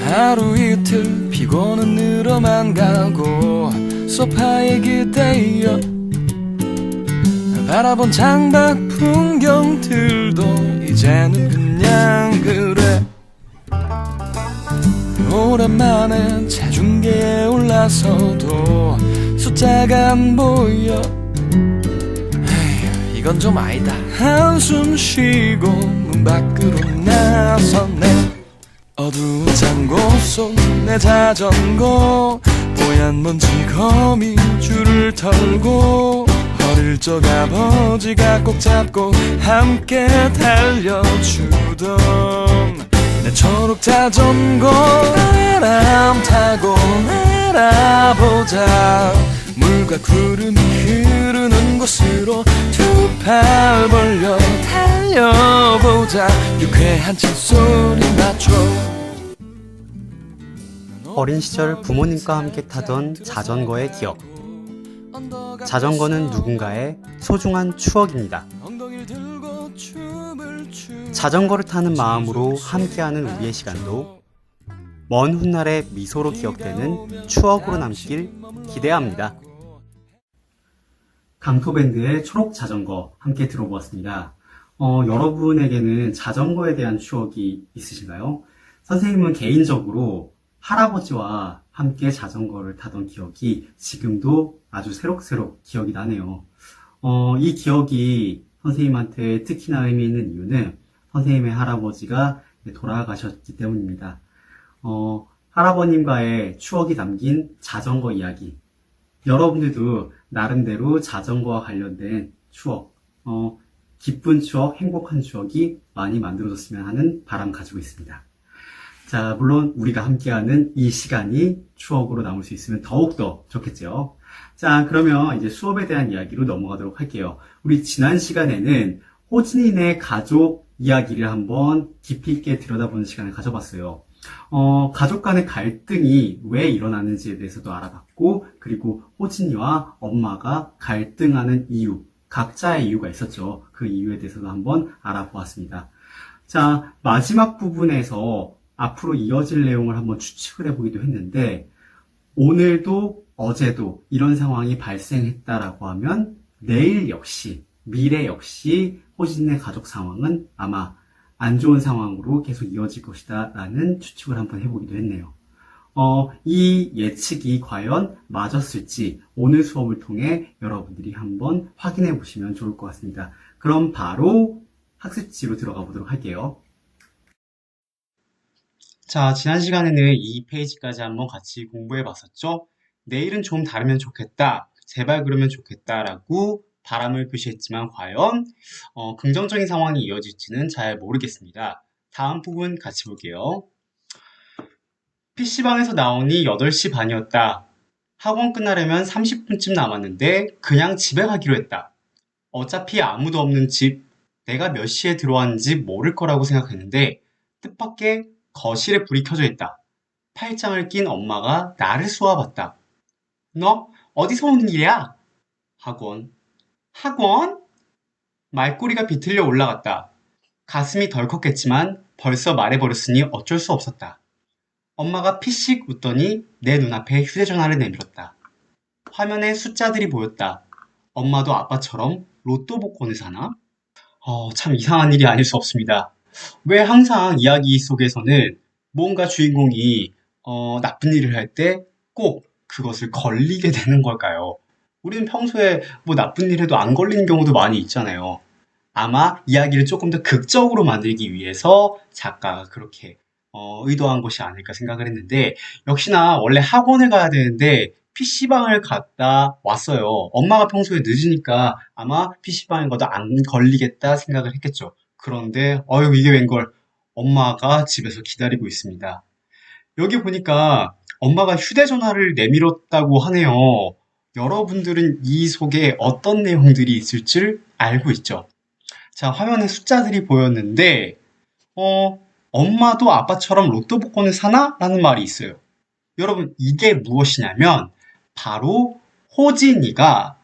하루 이틀 피곤은 늘어만 가고 소파에 기대어 바라본 창밖 풍경들도 이제는 그냥 그래. 오랜만에 체중계에 올라서도 숫자가 안 보여. 에휴, 이건 좀 아니다. 한숨 쉬고 문 밖으로 나섰네. 어두운 창고 속 내 자전거 뽀얀 먼지 거미줄을 털고 어릴 적 아버지가 꼭 잡고 함께 달려주던 내 초록 자전거 바람 타고 날아보자. 물과 구름이 흐르는 곳으로 두 팔 벌려 달려보자. 유쾌한 칫소리 맞춰. 어린 시절 부모님과 함께 타던 자전거의 기억. 자전거는 누군가의 소중한 추억입니다. 자전거를 타는 마음으로 함께하는 우리의 시간도 먼 훗날의 미소로 기억되는 추억으로 남길 기대합니다. 강토밴드의 초록 자전거 함께 들어보았습니다. 여러분에게는 자전거에 대한 추억이 있으신가요? 선생님은 개인적으로 할아버지와 함께 자전거를 타던 기억이 지금도 아주 새록새록 기억이 나네요. 이 기억이 선생님한테 특히나 의미 있는 이유는 선생님의 할아버지가 돌아가셨기 때문입니다. 할아버님과의 추억이 담긴 자전거 이야기. 여러분들도 나름대로 자전거와 관련된 추억, 기쁜 추억, 행복한 추억이 많이 만들어졌으면 하는 바람 가지고 있습니다. 자, 물론 우리가 함께하는 이 시간이 추억으로 남을 수 있으면 더욱더 좋겠죠. 자, 그러면 이제 수업에 대한 이야기로 넘어가도록 할게요. 우리 지난 시간에는 호진이네 가족 이야기를 한번 깊이 있게 들여다보는 시간을 가져봤어요. 가족 간의 갈등이 왜 일어나는지에 대해서도 알아봤고, 그리고 호진이와 엄마가 갈등하는 이유, 각자의 이유가 있었죠. 그 이유에 대해서도 한번 알아보았습니다. 자, 마지막 부분에서 앞으로 이어질 내용을 한번 추측을 해보기도 했는데, 오늘도 어제도 이런 상황이 발생했다라고 하면 내일 역시, 미래 역시 호진의 가족 상황은 아마 안 좋은 상황으로 계속 이어질 것이다 라는 추측을 한번 해보기도 했네요. 이 예측이 과연 맞았을지 오늘 수업을 통해 여러분들이 한번 확인해 보시면 좋을 것 같습니다. 그럼 바로 학습지로 들어가 보도록 할게요. 자, 지난 시간에는 이 페이지까지 한번 같이 공부해 봤었죠? 내일은 좀 다르면 좋겠다, 제발 그러면 좋겠다 라고 바람을 표시했지만 과연 긍정적인 상황이 이어질지는 잘 모르겠습니다. 다음 부분 같이 볼게요. PC방에서 나오니 8시 반이었다. 학원 끝나려면 30분쯤 남았는데 그냥 집에 가기로 했다. 어차피 아무도 없는 집, 내가 몇 시에 들어왔는지 모를 거라고 생각했는데 뜻밖의 거실에 불이 켜져 있다. 팔짱을 낀 엄마가 나를 쏘아봤다. 너 어디서 오는 길이야? 학원. 학원? 말꼬리가 비틀려 올라갔다. 가슴이 덜컥했지만 벌써 말해버렸으니 어쩔 수 없었다. 엄마가 피식 웃더니 내 눈앞에 휴대전화를 내밀었다. 화면에 숫자들이 보였다. 엄마도 아빠처럼 로또 복권을 사나? 참 이상한 일이 아닐 수 없습니다. 왜 항상 이야기 속에서는 뭔가 주인공이 나쁜 일을 할 때 꼭 그것을 걸리게 되는 걸까요? 우리는 평소에 뭐 나쁜 일 해도 안 걸리는 경우도 많이 있잖아요. 아마 이야기를 조금 더 극적으로 만들기 위해서 작가가 그렇게 의도한 것이 아닐까 생각을 했는데, 역시나 원래 학원을 가야 되는데 PC방을 갔다 왔어요. 엄마가 평소에 늦으니까 아마 PC방에 가도 안 걸리겠다 생각을 했겠죠. 그런데 이게 웬걸, 엄마가 집에서 기다리고 있습니다. 여기 보니까 엄마가 휴대전화를 내밀었다고 하네요. 여러분들은 이 속에 어떤 내용들이 있을 줄 알고 있죠? 자, 화면에 숫자들이 보였는데 엄마도 아빠처럼 로또 복권을 사나? 라는 말이 있어요. 여러분, 이게 무엇이냐면 바로 호진이가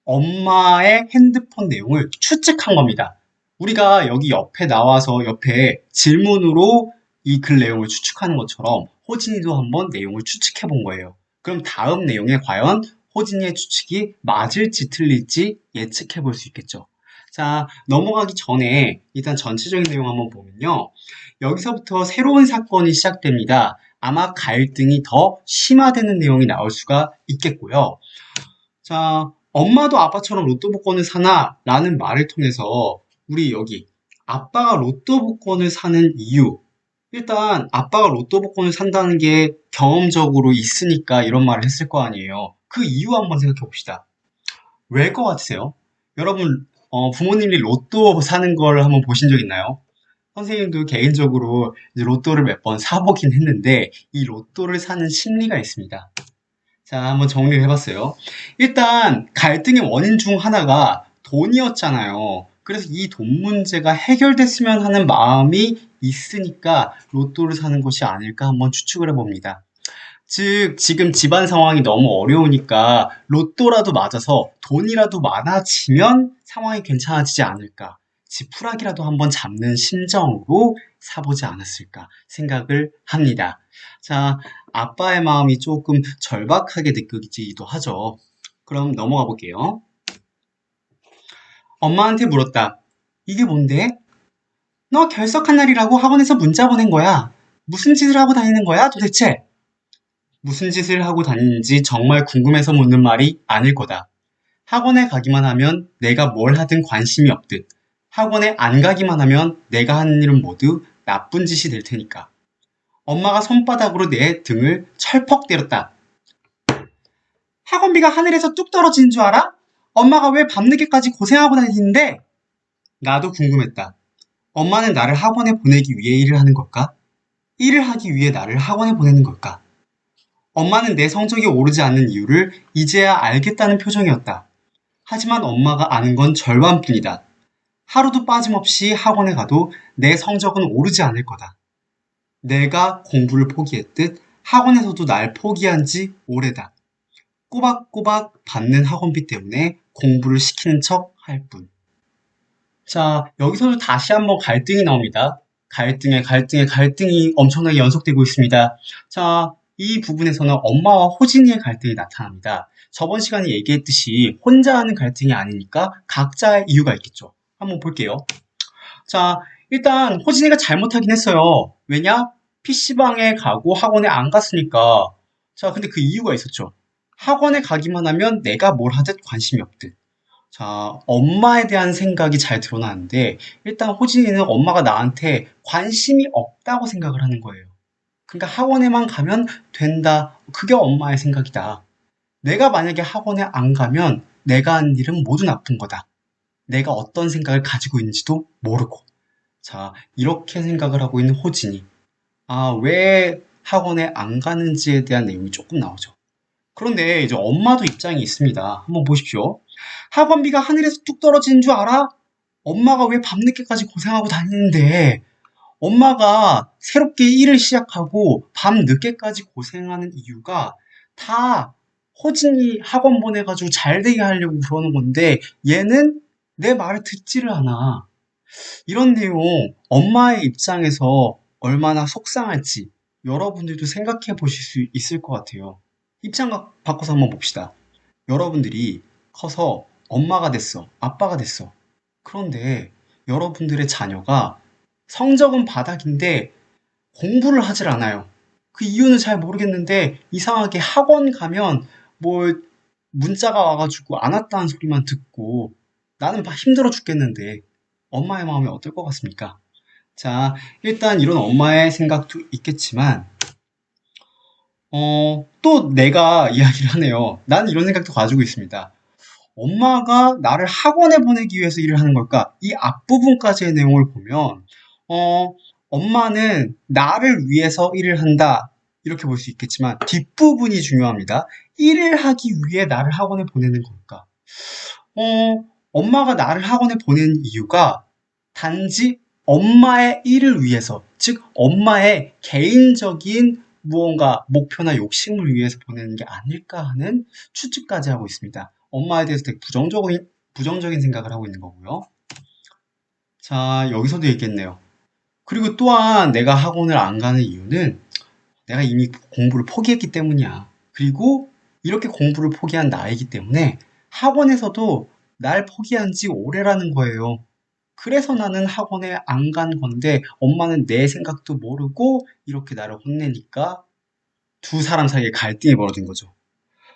엄마의 핸드폰 내용을 추측한 겁니다. 우리가 여기 옆에 나와서 옆에 질문으로 이 글 내용을 추측하는 것처럼 호진이도 한번 내용을 추측해 본 거예요. 그럼 다음 내용에 과연 호진이의 추측이 맞을지 틀릴지 예측해 볼 수 있겠죠. 자, 넘어가기 전에 일단 전체적인 내용 한번 보면요. 여기서부터 새로운 사건이 시작됩니다. 아마 갈등이 더 심화되는 내용이 나올 수가 있겠고요. 자, 엄마도 아빠처럼 로또 복권을 사나? 라는 말을 통해서 우리 여기 아빠가 로또 복권을 사는 이유. 일단 아빠가 로또 복권을 산다는 게 경험적으로 있으니까 이런 말을 했을 거 아니에요. 그 이유 한번 생각해 봅시다. 왜일 것 같으세요? 여러분, 부모님이 로또 사는 걸 한번 보신 적 있나요? 선생님도 개인적으로 이제 로또를 몇 번 사보긴 했는데 이 로또를 사는 심리가 있습니다. 자, 한번 정리를 해봤어요. 일단 갈등의 원인 중 하나가 돈이었잖아요. 그래서 이 돈 문제가 해결됐으면 하는 마음이 있으니까 로또를 사는 것이 아닐까 한번 추측을 해봅니다. 즉, 지금 집안 상황이 너무 어려우니까 로또라도 맞아서 돈이라도 많아지면 상황이 괜찮아지지 않을까. 지푸라기라도 한번 잡는 심정으로 사보지 않았을까 생각을 합니다. 자, 아빠의 마음이 조금 절박하게 느껴지기도 하죠. 그럼 넘어가 볼게요. 엄마한테 물었다. 이게 뭔데? 너 결석한 날이라고 학원에서 문자 보낸 거야. 무슨 짓을 하고 다니는 거야, 도대체? 무슨 짓을 하고 다니는지 정말 궁금해서 묻는 말이 아닐 거다. 학원에 가기만 하면 내가 뭘 하든 관심이 없듯 학원에 안 가기만 하면 내가 하는 일은 모두 나쁜 짓이 될 테니까. 엄마가 손바닥으로 내 등을 철퍽 때렸다. 학원비가 하늘에서 뚝 떨어지는 줄 알아? 엄마가 왜 밤늦게까지 고생하고 다니는데? 나도 궁금했다. 엄마는 나를 학원에 보내기 위해 일을 하는 걸까? 일을 하기 위해 나를 학원에 보내는 걸까? 엄마는 내 성적이 오르지 않는 이유를 이제야 알겠다는 표정이었다. 하지만 엄마가 아는 건 절반뿐이다. 하루도 빠짐없이 학원에 가도 내 성적은 오르지 않을 거다. 내가 공부를 포기했듯 학원에서도 날 포기한 지 오래다. 꼬박꼬박 받는 학원비 때문에 공부를 시키는 척 할 뿐. 자, 여기서도 다시 한번 갈등이 나옵니다. 갈등이 엄청나게 연속되고 있습니다. 자, 이 부분에서는 엄마와 호진이의 갈등이 나타납니다. 저번 시간에 얘기했듯이 혼자 하는 갈등이 아니니까 각자의 이유가 있겠죠. 한번 볼게요. 자, 일단 호진이가 잘못하긴 했어요. 왜냐? PC방에 가고 학원에 안 갔으니까. 자, 근데 그 이유가 있었죠. 학원에 가기만 하면 내가 뭘 하듯 관심이 없듯. 자, 엄마에 대한 생각이 잘 드러나는데 일단 호진이는 엄마가 나한테 관심이 없다고 생각을 하는 거예요. 그러니까 학원에만 가면 된다. 그게 엄마의 생각이다. 내가 만약에 학원에 안 가면 내가 한 일은 모두 나쁜 거다. 내가 어떤 생각을 가지고 있는지도 모르고. 자, 이렇게 생각을 하고 있는 호진이. 아, 왜 학원에 안 가는지에 대한 내용이 조금 나오죠. 그런데 이제 엄마도 입장이 있습니다. 한번 보십시오. 학원비가 하늘에서 뚝 떨어지는 줄 알아? 엄마가 왜 밤늦게까지 고생하고 다니는데 엄마가 새롭게 일을 시작하고 밤늦게까지 고생하는 이유가 다 호진이 학원 보내가지고 잘 되게 하려고 그러는 건데 얘는 내 말을 듣지를 않아. 이런 내용 엄마의 입장에서 얼마나 속상할지 여러분들도 생각해 보실 수 있을 것 같아요. 입장 바꿔서 한번 봅시다. 여러분들이 커서 엄마가 됐어, 아빠가 됐어. 그런데 여러분들의 자녀가 성적은 바닥인데 공부를 하질 않아요. 그 이유는 잘 모르겠는데 이상하게 학원 가면 뭐 문자가 와가지고 안 왔다는 소리만 듣고 나는 막 힘들어 죽겠는데 엄마의 마음이 어떨 것 같습니까? 자, 일단 이런 엄마의 생각도 있겠지만 또 내가 이야기를 하네요. 난 이런 생각도 가지고 있습니다. 엄마가 나를 학원에 보내기 위해서 일을 하는 걸까? 이 앞부분까지의 내용을 보면 엄마는 나를 위해서 일을 한다. 이렇게 볼 수 있겠지만 뒷부분이 중요합니다. 일을 하기 위해 나를 학원에 보내는 걸까? 엄마가 나를 학원에 보내는 이유가 단지 엄마의 일을 위해서, 즉 엄마의 개인적인 무언가 목표나 욕심을 위해서 보내는 게 아닐까 하는 추측까지 하고 있습니다. 엄마에 대해서 되게 부정적인 생각을 하고 있는 거고요. 자, 여기서도 얘기했네요. 그리고 또한 내가 학원을 안 가는 이유는 내가 이미 공부를 포기했기 때문이야. 그리고 이렇게 공부를 포기한 나이기 때문에 학원에서도 날 포기한 지 오래라는 거예요. 그래서 나는 학원에 안 간 건데 엄마는 내 생각도 모르고 이렇게 나를 혼내니까 두 사람 사이에 갈등이 벌어진 거죠.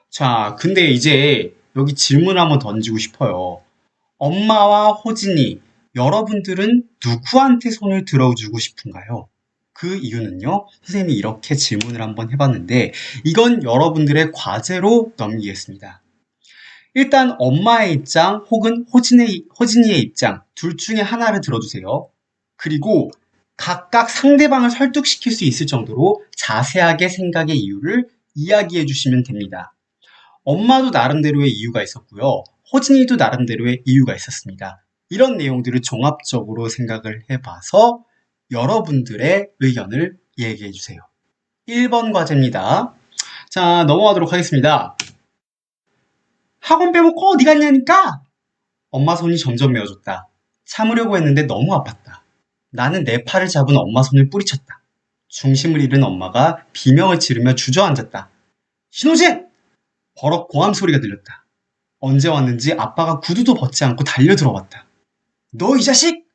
자, 근데 이제 여기 질문을 한번 던지고 싶어요. 엄마와 호진이, 여러분들은 누구한테 손을 들어주고 싶은가요? 그 이유는요, 선생님이 이렇게 질문을 한번 해봤는데, 이건 여러분들의 과제로 넘기겠습니다. 일단 엄마의 입장 혹은 호진이의 입장, 둘 중에 하나를 들어주세요. 그리고 각각 상대방을 설득시킬 수 있을 정도로 자세하게 생각의 이유를 이야기해 주시면 됩니다. 엄마도 나름대로의 이유가 있었고요. 호진이도 나름대로의 이유가 있었습니다. 이런 내용들을 종합적으로 생각을 해봐서 여러분들의 의견을 얘기해 주세요. 1번 과제입니다. 자, 넘어가도록 하겠습니다. 학원 빼먹고 어디 갔냐니까? 엄마 손이 점점 메어졌다. 참으려고 했는데 너무 아팠다. 나는 내 팔을 잡은 엄마 손을 뿌리쳤다. 중심을 잃은 엄마가 비명을 지르며 주저앉았다. 신호진! 버럭 고함 소리가 들렸다. 언제 왔는지 아빠가 구두도 벗지 않고 달려들어왔다. 너 이 자식!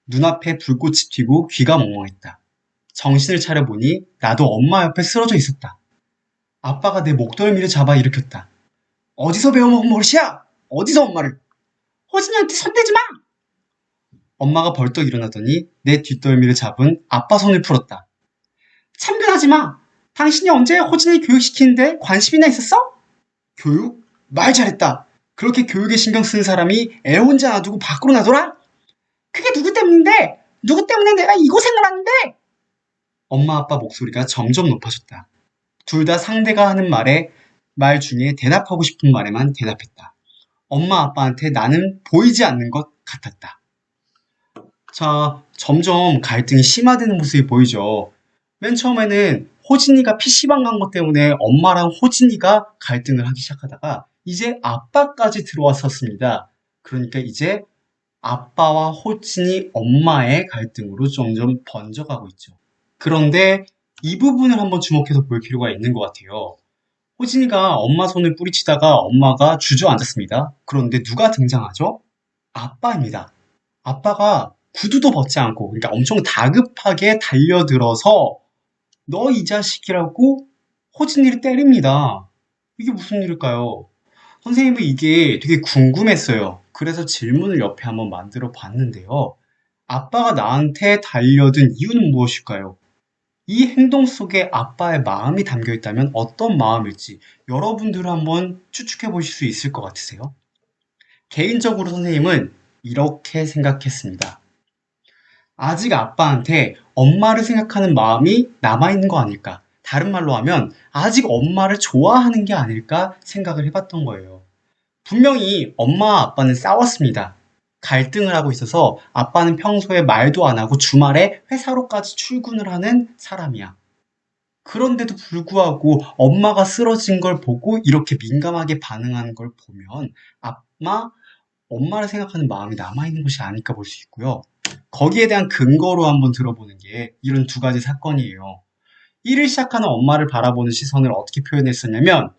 눈앞에 불꽃이 튀고 귀가 멍멍했다. 정신을 차려보니 나도 엄마 옆에 쓰러져 있었다. 아빠가 내 목덜미를 잡아 일으켰다. 어디서 배워먹은 버릇이야? 어디서 엄마를? 호진이한테 손대지 마! 엄마가 벌떡 일어나더니 내 뒷덜미를 잡은 아빠 손을 풀었다. 참견하지 마! 당신이 언제 호진이 교육시키는데 관심이나 있었어? 교육? 말 잘했다. 그렇게 교육에 신경 쓰는 사람이 애 혼자 놔두고 밖으로 나돌아? 그게 누구 때문인데? 누구 때문에 내가 이곳에 놀았는데? 엄마 아빠 목소리가 점점 높아졌다. 둘 다 상대가 하는 말 중에 대답하고 싶은 말에만 대답했다. 엄마 아빠한테 나는 보이지 않는 것 같았다. 자, 점점 갈등이 심화되는 모습이 보이죠. 맨 처음에는 호진이가 PC방 간 것 때문에 엄마랑 호진이가 갈등을 하기 시작하다가 이제 아빠까지 들어왔었습니다. 그러니까 이제 아빠와 호진이 엄마의 갈등으로 점점 번져가고 있죠. 그런데 이 부분을 한번 주목해서 볼 필요가 있는 것 같아요. 호진이가 엄마 손을 뿌리치다가 엄마가 주저앉았습니다. 그런데 누가 등장하죠? 아빠입니다. 아빠가 구두도 벗지 않고, 그러니까 엄청 다급하게 달려들어서 너 이 자식이라고 호진이를 때립니다. 이게 무슨 일일까요? 선생님은 이게 되게 궁금했어요. 그래서 질문을 옆에 한번 만들어 봤는데요. 아빠가 나한테 달려든 이유는 무엇일까요? 이 행동 속에 아빠의 마음이 담겨 있다면 어떤 마음일지 여러분들은 한번 추측해 보실 수 있을 것 같으세요? 개인적으로 선생님은 이렇게 생각했습니다. 아직 아빠한테 엄마를 생각하는 마음이 남아있는 거 아닐까? 다른 말로 하면 아직 엄마를 좋아하는 게 아닐까 생각을 해봤던 거예요. 분명히 엄마와 아빠는 싸웠습니다. 갈등을 하고 있어서 아빠는 평소에 말도 안 하고 주말에 회사로까지 출근을 하는 사람이야. 그런데도 불구하고 엄마가 쓰러진 걸 보고 이렇게 민감하게 반응하는 걸 보면 아마 엄마를 생각하는 마음이 남아있는 것이 아닐까 볼 수 있고요. 거기에 대한 근거로 한번 들어보는 게 이런 두 가지 사건이에요. 일을 시작하는 엄마를 바라보는 시선을 어떻게 표현했었냐면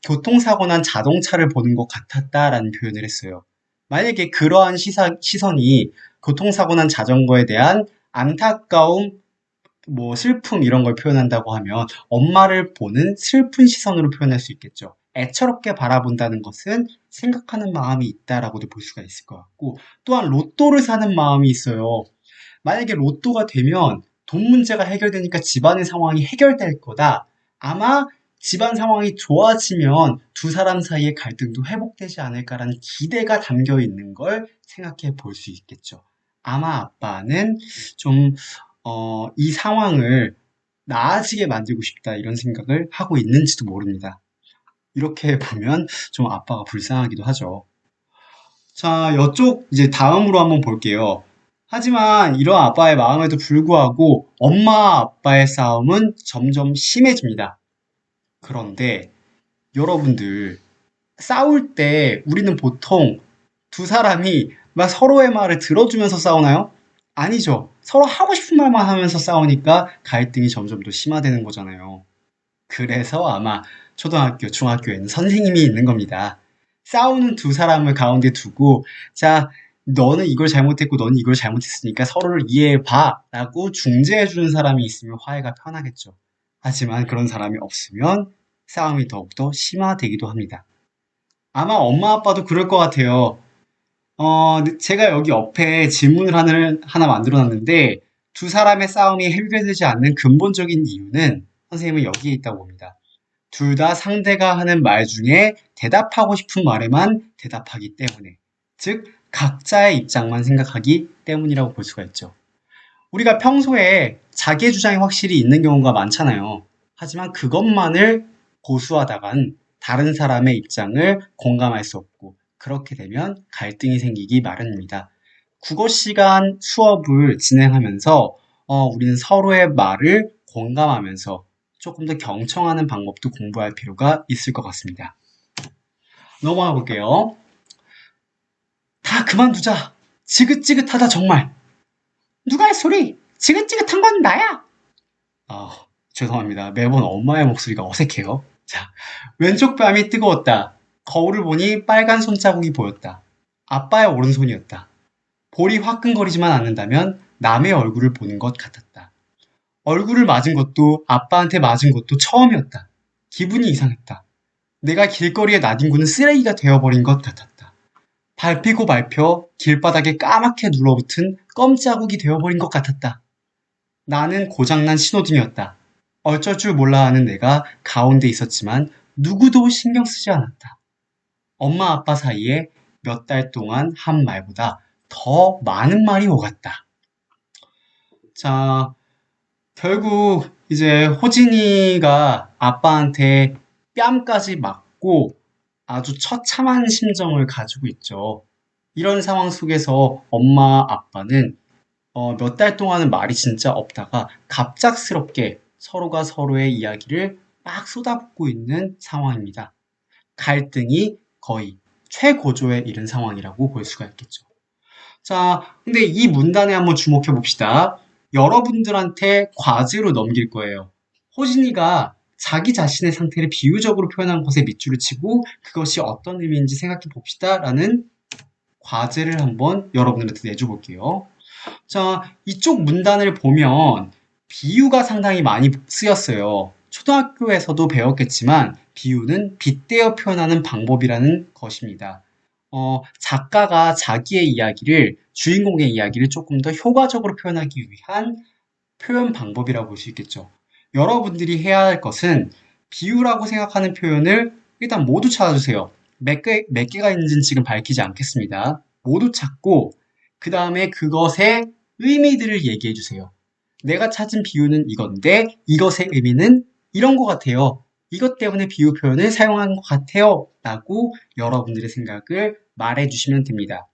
교통사고 난 자동차를 보는 것 같았다라는 표현을 했어요. 만약에 그러한 시선이 교통사고 난 자전거에 대한 안타까움, 슬픔 이런 걸 표현한다고 하면 엄마를 보는 슬픈 시선으로 표현할 수 있겠죠. 애처롭게 바라본다는 것은 생각하는 마음이 있다라고도 볼 수가 있을 것 같고 또한 로또를 사는 마음이 있어요. 만약에 로또가 되면 돈 문제가 해결되니까 집안의 상황이 해결될 거다. 아마 집안 상황이 좋아지면 두 사람 사이의 갈등도 회복되지 않을까라는 기대가 담겨 있는 걸 생각해 볼 수 있겠죠. 아마 아빠는 좀 이 상황을 나아지게 만들고 싶다 이런 생각을 하고 있는지도 모릅니다. 이렇게 보면 좀 아빠가 불쌍하기도 하죠. 자, 이쪽 이제 다음으로 한번 볼게요. 하지만 이런 아빠의 마음에도 불구하고 엄마 아빠의 싸움은 점점 심해집니다. 그런데 여러분들 싸울 때 우리는 보통 두 사람이 막 서로의 말을 들어주면서 싸우나요? 아니죠. 서로 하고 싶은 말만 하면서 싸우니까 갈등이 점점 더 심화되는 거잖아요. 그래서 아마 초등학교, 중학교에는 선생님이 있는 겁니다. 싸우는 두 사람을 가운데 두고, 자, 너는 이걸 잘못했고 너는 이걸 잘못했으니까 서로를 이해해봐 라고 중재해주는 사람이 있으면 화해가 편하겠죠. 하지만 그런 사람이 없으면 싸움이 더욱더 심화되기도 합니다. 아마 엄마 아빠도 그럴 것 같아요. 제가 여기 옆에 질문을 하나 만들어 놨는데, 두 사람의 싸움이 해결되지 않는 근본적인 이유는 선생님은 여기에 있다고 봅니다. 둘 다 상대가 하는 말 중에 대답하고 싶은 말에만 대답하기 때문에, 즉, 각자의 입장만 생각하기 때문이라고 볼 수가 있죠. 우리가 평소에 자기의 주장이 확실히 있는 경우가 많잖아요. 하지만 그것만을 고수하다간 다른 사람의 입장을 공감할 수 없고, 그렇게 되면 갈등이 생기기 마련입니다. 국어 시간 수업을 진행하면서 우리는 서로의 말을 공감하면서 조금 더 경청하는 방법도 공부할 필요가 있을 것 같습니다. 넘어가 볼게요. 다 그만두자. 지긋지긋하다 정말. 누가 할 소리? 지긋지긋한 건 나야. 죄송합니다. 매번 엄마의 목소리가 어색해요. 자, 왼쪽 뺨이 뜨거웠다. 거울을 보니 빨간 손자국이 보였다. 아빠의 오른손이었다. 볼이 화끈거리지만 않는다면 남의 얼굴을 보는 것 같았다. 얼굴을 맞은 것도 아빠한테 맞은 것도 처음이었다. 기분이 이상했다. 내가 길거리에 나뒹구는 쓰레기가 되어버린 것 같았다. 밟히고 밟혀 길바닥에 까맣게 눌러붙은 껌자국이 되어버린 것 같았다. 나는 고장난 신호등이었다. 어쩔 줄 몰라 하는 내가 가운데 있었지만 누구도 신경 쓰지 않았다. 엄마 아빠 사이에 몇 달 동안 한 말보다 더 많은 말이 오갔다. 자, 결국 이제 호진이가 아빠한테 뺨까지 맞고 아주 처참한 심정을 가지고 있죠. 이런 상황 속에서 엄마 아빠는 몇 달 동안은 말이 진짜 없다가 갑작스럽게 서로가 서로의 이야기를 막 쏟아붓고 있는 상황입니다. 갈등이 거의 최고조에 이른 상황이라고 볼 수가 있겠죠. 자, 근데 이 문단에 한번 주목해 봅시다. 여러분들한테 과제로 넘길 거예요. 호진이가 자기 자신의 상태를 비유적으로 표현한 것에 밑줄을 치고 그것이 어떤 의미인지 생각해 봅시다 라는 과제를 한번 여러분들한테 내줘 볼게요. 자, 이쪽 문단을 보면 비유가 상당히 많이 쓰였어요. 초등학교에서도 배웠겠지만 비유는 빗대어 표현하는 방법이라는 것입니다. 작가가 자기의 이야기를, 주인공의 이야기를 조금 더 효과적으로 표현하기 위한 표현 방법이라고 볼 수 있겠죠. 여러분들이 해야 할 것은 비유라고 생각하는 표현을 일단 모두 찾아주세요. 몇 개가 있는지는 지금 밝히지 않겠습니다. 모두 찾고 그 다음에 그것의 의미들을 얘기해 주세요. 내가 찾은 비유는 이건데 이것의 의미는 이런 것 같아요. 이것 때문에 비유 표현을 사용한 것 같아요. 라고 여러분들의 생각을 말해 주시면 됩니다.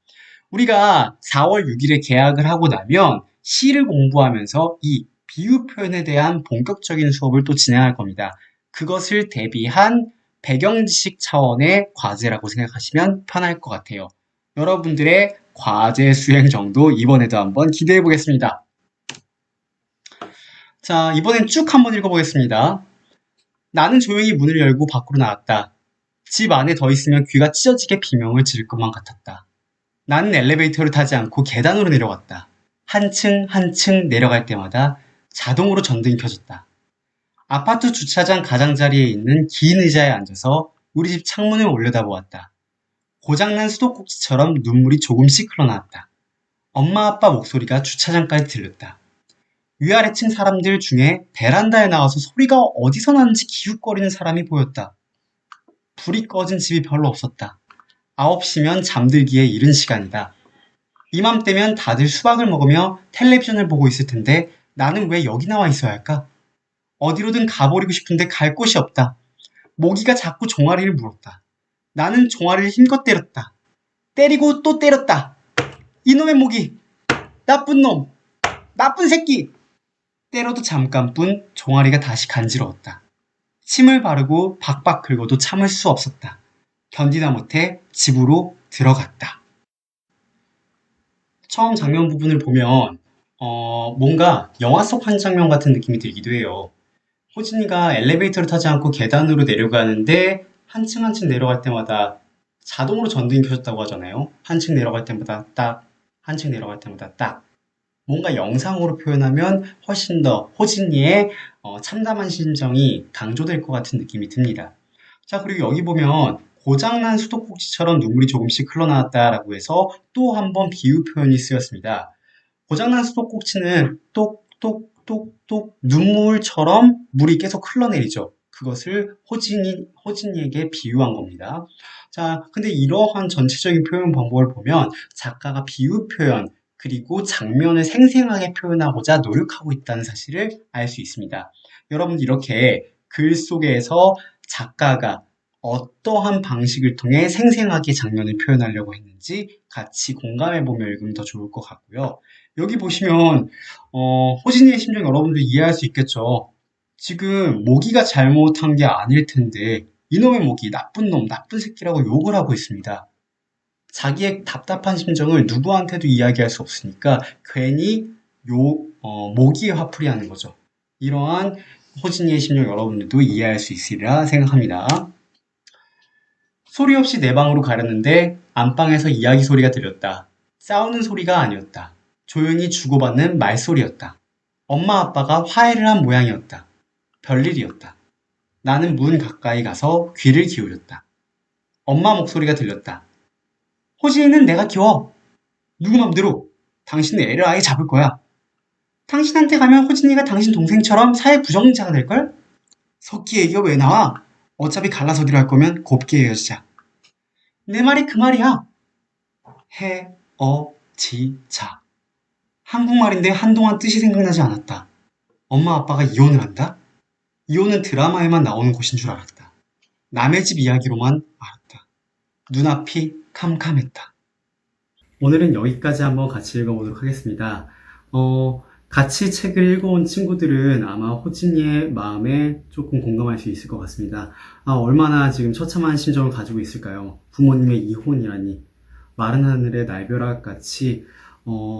우리가 4월 6일에 개학을 하고 나면 시를 공부하면서 이 비유 표현에 대한 본격적인 수업을 또 진행할 겁니다. 그것을 대비한 배경지식 차원의 과제라고 생각하시면 편할 것 같아요. 여러분들의 과제 수행 정도 이번에도 한번 기대해 보겠습니다. 자, 이번엔 쭉 한번 읽어보겠습니다. 나는 조용히 문을 열고 밖으로 나왔다. 집 안에 더 있으면 귀가 찢어지게 비명을 지를 것만 같았다. 나는 엘리베이터를 타지 않고 계단으로 내려갔다. 한층 한층 내려갈 때마다 자동으로 전등이 켜졌다. 아파트 주차장 가장자리에 있는 긴 의자에 앉아서 우리 집 창문을 올려다보았다. 고장난 수도꼭지처럼 눈물이 조금씩 흘러나왔다. 엄마 아빠 목소리가 주차장까지 들렸다. 위아래층 사람들 중에 베란다에 나와서 소리가 어디서 나는지 기웃거리는 사람이 보였다. 불이 꺼진 집이 별로 없었다. 9시면 잠들기에 이른 시간이다. 이맘때면 다들 수박을 먹으며 텔레비전을 보고 있을 텐데 나는 왜 여기 나와 있어야 할까? 어디로든 가버리고 싶은데 갈 곳이 없다. 모기가 자꾸 종아리를 물었다. 나는 종아리를 힘껏 때렸다. 때리고 또 때렸다. 이놈의 모기! 나쁜 놈! 나쁜 새끼! 때려도 잠깐뿐 종아리가 다시 간지러웠다. 침을 바르고 박박 긁어도 참을 수 없었다. 견디다 못해 집으로 들어갔다. 처음 장면 부분을 보면 뭔가 영화 속 한 장면 같은 느낌이 들기도 해요. 호진이가 엘리베이터를 타지 않고 계단으로 내려가는데 한 층 한 층 내려갈 때마다 자동으로 전등이 켜졌다고 하잖아요. 한 층 내려갈 때마다 딱, 한 층 내려갈 때마다 딱. 뭔가 영상으로 표현하면 훨씬 더 호진이의 참담한 심정이 강조될 것 같은 느낌이 듭니다. 자, 그리고 여기 보면 고장난 수도꼭지처럼 눈물이 조금씩 흘러나왔다라고 해서 또 한 번 비유 표현이 쓰였습니다. 고장난 수도꼭지는 똑똑똑똑 눈물처럼 물이 계속 흘러내리죠. 그것을 호진이에게 비유한 겁니다. 자, 근데 이러한 전체적인 표현 방법을 보면 작가가 비유 표현, 그리고 장면을 생생하게 표현하고자 노력하고 있다는 사실을 알 수 있습니다. 여러분, 이렇게 글 속에서 작가가 어떠한 방식을 통해 생생하게 장면을 표현하려고 했는지 같이 공감해보며 읽으면 더 좋을 것 같고요. 여기 보시면 호진이의 심정 여러분들 이해할 수 있겠죠. 지금 모기가 잘못한 게 아닐 텐데 이놈의 모기, 나쁜 놈, 나쁜 새끼라고 욕을 하고 있습니다. 자기의 답답한 심정을 누구한테도 이야기할 수 없으니까 괜히 모기에 화풀이 하는 거죠. 이러한 호진이의 심정 여러분들도 이해할 수 있으리라 생각합니다. 소리 없이 내 방으로 가려는데 안방에서 이야기 소리가 들렸다. 싸우는 소리가 아니었다. 조용히 주고받는 말소리였다. 엄마 아빠가 화해를 한 모양이었다. 별일이었다. 나는 문 가까이 가서 귀를 기울였다. 엄마 목소리가 들렸다. 호진이는 내가 키워. 누구 맘대로. 당신은 애를 아예 잡을 거야. 당신한테 가면 호진이가 당신 동생처럼 사회 부정자가 될걸? 석기 얘기가 왜 나와? 어차피 갈라서기로 할 거면 곱게 헤어지자. 내 말이 그 말이야. 헤어지자. 한국말인데 한동안 뜻이 생각나지 않았다. 엄마 아빠가 이혼을 한다? 이혼은 드라마에만 나오는 곳인 줄 알았다. 남의 집 이야기로만 알았다. 눈앞이 캄캄했다. 오늘은 여기까지 한번 같이 읽어보도록 하겠습니다. 같이 책을 읽어온 친구들은 아마 호진이의 마음에 조금 공감할 수 있을 것 같습니다. 얼마나 지금 처참한 심정을 가지고 있을까요? 부모님의 이혼이라니. 마른 하늘의 날벼락 같이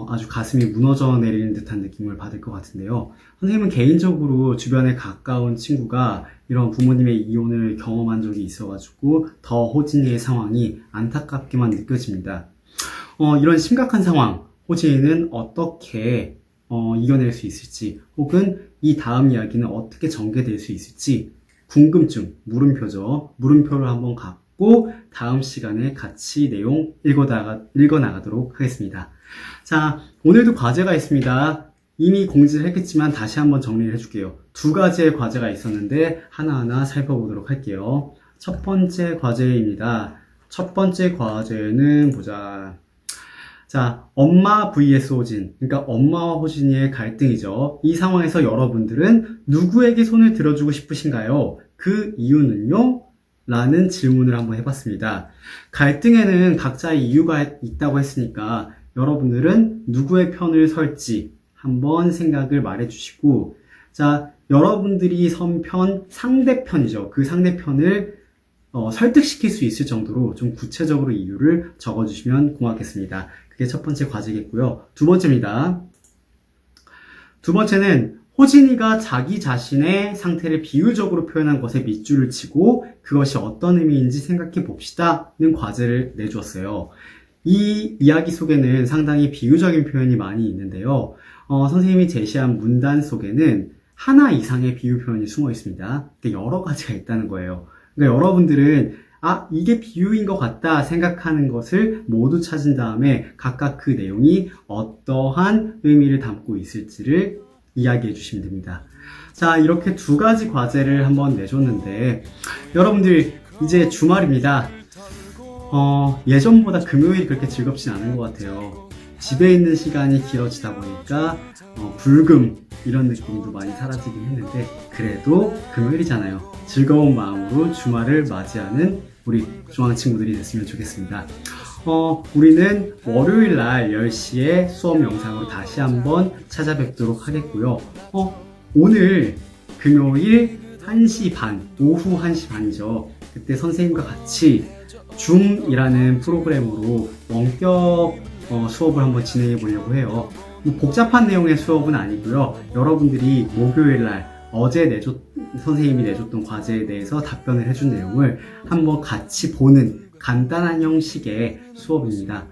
아주 가슴이 무너져 내리는 듯한 느낌을 받을 것 같은데요. 선생님은 개인적으로 주변에 가까운 친구가 이런 부모님의 이혼을 경험한 적이 있어가지고 더 호진이의 상황이 안타깝게만 느껴집니다. 이런 심각한 상황, 호진이는 어떻게 이겨낼 수 있을지, 혹은 이 다음 이야기는 어떻게 전개될 수 있을지 궁금증, 물음표죠. 물음표를 한번 갖고 다음 시간에 같이 내용 읽어나가도록 하겠습니다. 자, 오늘도 과제가 있습니다. 이미 공지를 했겠지만 다시 한번 정리를 해줄게요. 두 가지의 과제가 있었는데 하나하나 살펴보도록 할게요. 첫 번째 과제입니다. 첫 번째 과제는 보자. 자, 엄마 vs 호진. 그러니까 엄마와 호진이의 갈등이죠. 이 상황에서 여러분들은 누구에게 손을 들어주고 싶으신가요? 그 이유는요? 라는 질문을 한번 해봤습니다. 갈등에는 각자의 이유가 있다고 했으니까 여러분들은 누구의 편을 설지 한번 생각을 말해주시고, 자, 여러분들이 선 편 상대편이죠. 그 상대편을 설득시킬 수 있을 정도로 좀 구체적으로 이유를 적어주시면 고맙겠습니다. 그게 첫 번째 과제겠고요. 두 번째입니다. 두 번째는 호진이가 자기 자신의 상태를 비유적으로 표현한 것에 밑줄을 치고 그것이 어떤 의미인지 생각해 봅시다는 과제를 내주었어요. 이 이야기 속에는 상당히 비유적인 표현이 많이 있는데요. 선생님이 제시한 문단 속에는 하나 이상의 비유 표현이 숨어 있습니다. 여러 가지가 있다는 거예요. 그러니까 여러분들은 이게 비유인 것 같다 생각하는 것을 모두 찾은 다음에 각각 그 내용이 어떠한 의미를 담고 있을지를 이야기해 주시면 됩니다. 자, 이렇게 두 가지 과제를 한번 내줬는데 여러분들 이제 주말입니다. 예전보다 금요일이 그렇게 즐겁진 않은 것 같아요. 집에 있는 시간이 길어지다 보니까 불금 이런 느낌도 많이 사라지긴 했는데 그래도 금요일이잖아요. 즐거운 마음으로 주말을 맞이하는 우리 중앙 친구들이 됐으면 좋겠습니다. 우리는 월요일 날 10시에 수업 영상으로 다시 한번 찾아뵙도록 하겠고요. 오늘 금요일 1시 반, 오후 1시 반이죠. 그때 선생님과 같이 줌이라는 프로그램으로 원격 수업을 한번 진행해 보려고 해요. 뭐 복잡한 내용의 수업은 아니고요. 여러분들이 목요일날 선생님이 내줬던 과제에 대해서 답변을 해준 내용을 한번 같이 보는 간단한 형식의 수업입니다.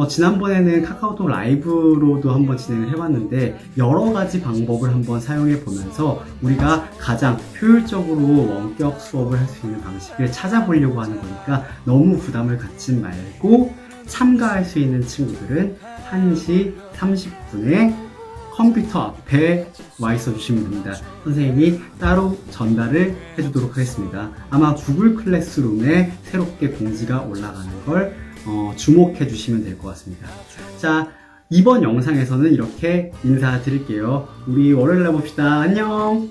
지난번에는 카카오톡 라이브로도 한번 진행을 해봤는데 여러 가지 방법을 한번 사용해 보면서 우리가 가장 효율적으로 원격 수업을 할 수 있는 방식을 찾아보려고 하는 거니까 너무 부담을 갖지 말고 참가할 수 있는 친구들은 1시 30분에 컴퓨터 앞에 와 있어 주시면 됩니다. 선생님이 따로 전달을 해주도록 하겠습니다. 아마 구글 클래스룸에 새롭게 공지가 올라가는 걸 주목해 주시면 될 것 같습니다. 자, 이번 영상에서는 이렇게 인사드릴게요. 우리 월요일날 봅시다. 안녕!